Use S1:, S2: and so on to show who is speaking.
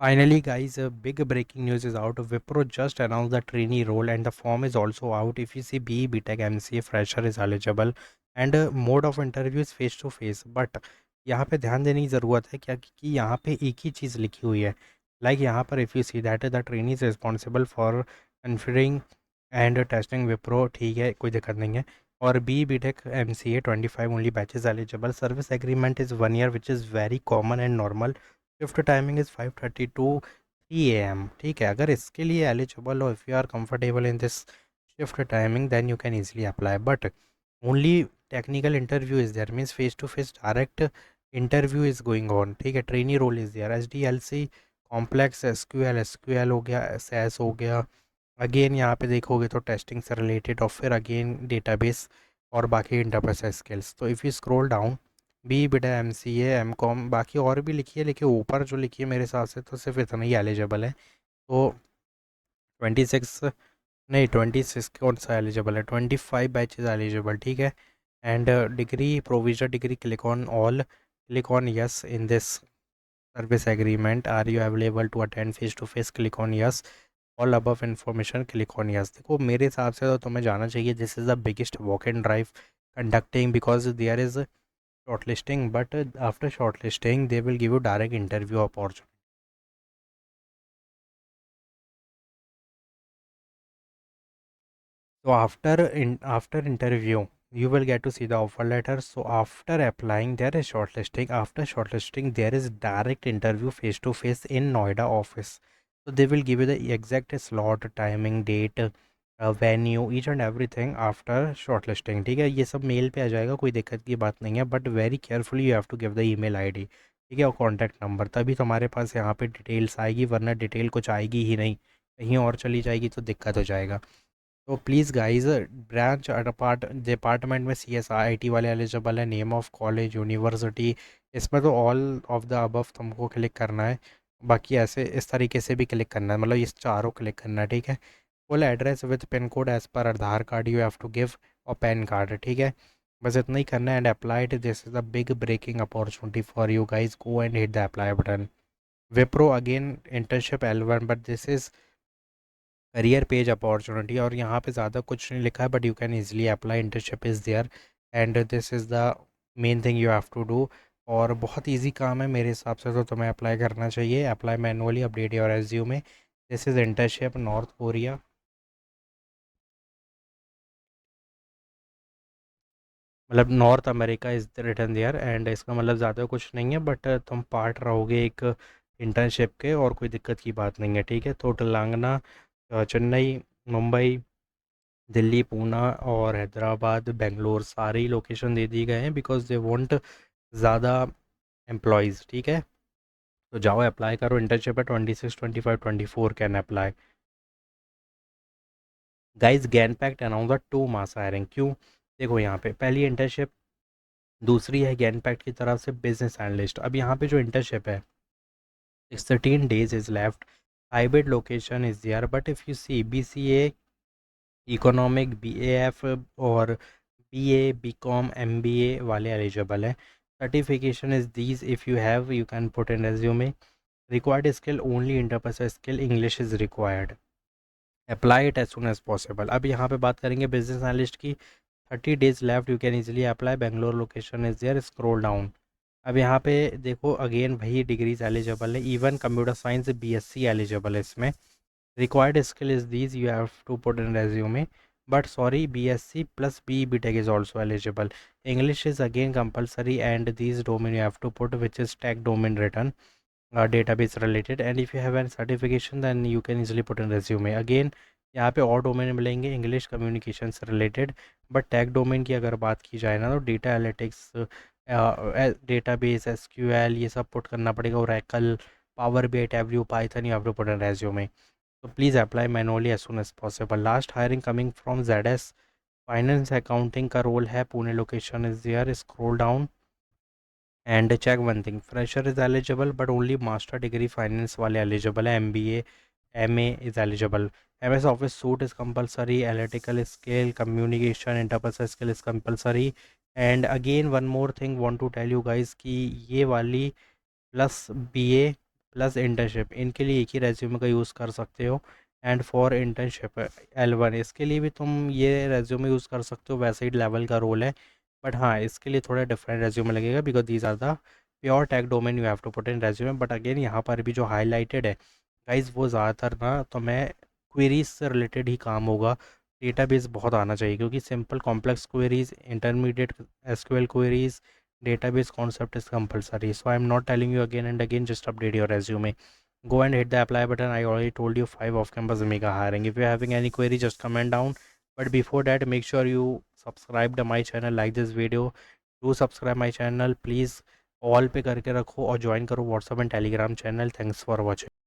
S1: Finally, guys, a big breaking news is out. Wipro just announced the trainee role, and the form is also out. If you see BE, BTech, MCA, fresher is eligible, and mode of interview is face to face. But यहाँ पे ध्यान देने की ज़रूरत है क्या कि यहाँ पे एक ही चीज़ लिखी हुई है. लाइक यहाँ पर if you see that the trainee is responsible for configuring and testing Wipro, ठीक है, कोई दिक्कत नहीं है. और B BTech MCA 25 only batches eligible. Service agreement is 1 year which is very common and normal. Shift timing is 5:30 to 3 AM, ठीक है. अगर इसके लिए एलिजिबल हो, if you are comfortable in this shift timing, then you can easily apply. But only technical interview is there, means face to face direct interview is going on, ठीक है. Trainee role is there. SDLC, complex SQL हो गया, SAS हो गया. Again यहाँ पे देखोगे तो टेस्टिंग से रिलेटेड, और फिर अगेन डेटाबेस और बाकी इंटरप्रेस स्किल्स. तो if you scroll down, B बेटा MCA M.Com, बाकी और भी लिखी है, लेकिन ऊपर जो लिखी है मेरे हिसाब से तो सिर्फ इतना ही एलिजिबल है. तो 26, नहीं 26 कौन सा एलिजिबल है, 25 बैचेज एलिजिबल, ठीक है. And degree, provisional degree, click on yes in this service agreement. Are you available to attend face to face, click on yes. All above information, click on yes. देखो मेरे हिसाब से तो तुम्हें जाना चाहिए. This is the biggest walk and drive conducting, because there is shortlisting, but after shortlisting they will give you direct interview opportunity. So after interview you will get to see the offer letter. So after applying there is shortlisting. After shortlisting there is direct interview face to face in Noida office. So they will give you the exact slot, timing, date, venue, each and everything after shortlisting, ठीक है. ये सब mail पे आ जाएगा, कोई दिक्कत की बात नहीं है. But very carefully you have to give the email ID, ठीक है, और कॉन्टैक्ट नंबर. तभी तुम्हारे पास यहाँ पे डिटेल्स आएगी, वरना डिटेल कुछ आएगी ही नहीं, कहीं और चली जाएगी तो दिक्कत हो जाएगा. तो प्लीज़ गाइज, ब्रांच डिपार्टमेंट में CSIT वाले एलिजिबल है. नेम ऑफ कॉलेज, यूनिवर्सिटी, इसमें तो ऑल ऑफ द अबव तुमको क्लिक करना है. बाकी ऐसे इस तरीके से भी क्लिक करना है, मतलब इस चारों क्लिक करना है, ठीक है. Full address with pin code as पर Aadhaar card you have to give, और पैन कार्ड, ठीक है. बस इतना ही करना है. And applied, this is a big breaking opportunity for you guys. Go and hit the apply button. Wipro again internship L1, but this is career page opportunity, और यहाँ पे ज़्यादा कुछ नहीं लिखा है, but you can easily apply. Internship is there, and this is the main thing you have to do. और बहुत इजी काम है मेरे हिसाब से, तो तुम्हें अप्लाई करना चाहिए. Apply manually, update your resume. This is internship North Korea, मतलब North America is written there. And इसका मतलब ज़्यादा कुछ नहीं है, बट तुम पार्ट रहोगे एक इंटर्नशिप के, और कोई दिक्कत की बात नहीं है, ठीक है. तो तेलंगाना, चेन्नई, मुंबई, दिल्ली, पूना और हैदराबाद, बेंगलोर, सारे ही लोकेशन दे दिए गए हैं, बिकॉज दे वांट ज़्यादा एम्प्लॉयज़, ठीक है. तो जाओ अप्लाई करो. इंटर्नशिप है 26, 25, 24 can apply. Guys Genpact announce the 2 mass hiring. क्यों? देखो यहाँ पे पहली इंटर्नशिप, दूसरी है गैन पैक्ट की तरफ से बिजनेस एनालिस्ट. अब यहाँ पे जो इंटर्नशिप है, 13 days is left. Hybrid location is there, but if you see BCA, economic, BAF और BA, BCom, MBA वाले एलिजिबल है. Certification is these, if you have you can put in resume. Required skill only interpersonal skill, English is required. Apply it as soon as possible. अब यहाँ पे बात करेंगे business analyst की. 30 days left, you can easily apply. Bangalore location is there. Scroll down. अब यहाँ पे देखो अगेन वही डिग्रीज एलिजिबल है. Even computer science BSc eligible है इसमें. Required skill is these you have to put in resume. But sorry, BSc plus BE BTech is also eligible. English is again compulsory, and these domain you have to put, which is tech domain written, database related. And if you have any certification, then you can easily put in resume. Again यहाँ पे और domain मिलेंगे English communication से related. But tag domain की अगर बात की जाए ना, तो डेटा एनालिटिक्स, डेटाबेस, SQL, ये सब पुट करना पड़ेगा. Oracle, power BI, Tableau, Python, you have to put in resume. So please apply manually as soon as possible. Last hiring coming from ZS. Finance accounting का role है, Pune location is there. Scroll down and check one thing. Fresher is eligible, but only master degree finance वाले eligible है. MBA, MA is eligible. MS office suite is compulsory. Analytical skill, communication, interpersonal skill is compulsory. And again one more thing want to tell you guys कि ये वाली plus BA plus internship, इनके लिए एक ही resume का use कर सकते हो। एंड फॉर इंटर्नशिप L1, इसके लिए भी तुम ये रेज्यूमे यूज़ कर सकते हो, वैसे ही लेवल का रोल है। बट हाँ, इसके लिए थोड़ा डिफरेंट रेज्यूमे लगेगा because these are the pure tech domain you have to put in resume. But again यहाँ पर भी जो हाईलाइटेड है गाइज, वो ज़्यादातर ना तो मैं क्वेरीज से रिलेटेड ही काम होगा। डेटाबेस बहुत आना चाहिए क्योंकि simple complex queries, intermediate SQL queries, database concept is compulsory. So I'm not telling you again and again, just update your resume. Go and hit the apply button. I already told you 5 off campus mega hiring. If you're having any query, just comment down. But before that, make sure you subscribe to my channel, like this video. Do subscribe my channel please. All पे करके रखो और join करो WhatsApp and Telegram channel. Thanks for watching.